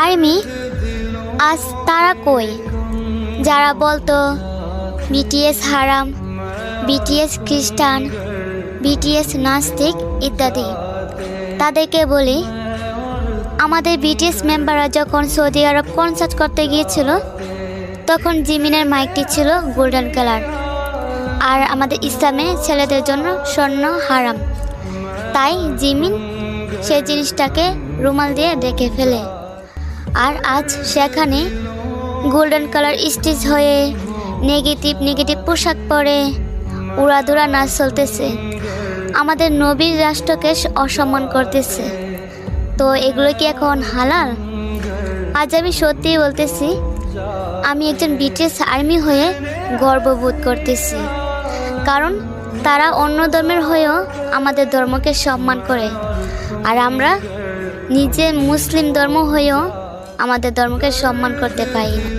Army আজ তারা কই, যারা বলতো বিটিএস হারাম, বিটিএস খ্রিস্টান, বিটিএস নাস্তিক ইত্যাদি। তাদেরকে বলি, আমাদের বিটিএস মেম্বাররা যখন সৌদি আরব কনসার্ট করতে গিয়েছিল তখন জিমিনের মাইকটি ছিল গোল্ডেন কালার, আর আমাদের ইসলামে ছেলেদের জন্য স্বর্ণ হারাম। তাই জিমিন সেই জিনিসটাকে রুমাল দিয়ে ঢেকে ফেলে, আর আজ সেখানে গোল্ডেন কালার স্টিচ হয়ে নেগেটিভ পোশাক পরে উড়াধুরা নাচ চলতেছে, আমাদের নবীর রাষ্ট্রকে অসম্মান করতেছে। তো এগুলো কি এখন হালাল? আজ আমি সত্যিই বলতেছি, আমি একজন বিটিএস আর্মি হয়ে গর্ববোধ করতেছি, কারণ তারা অন্য ধর্মের হয়েও আমাদের ধর্মকে সম্মান করে, আর আমরা নিজে মুসলিম ধর্ম হয়েও আমাদের ধর্মকে সম্মান করতে পারি না।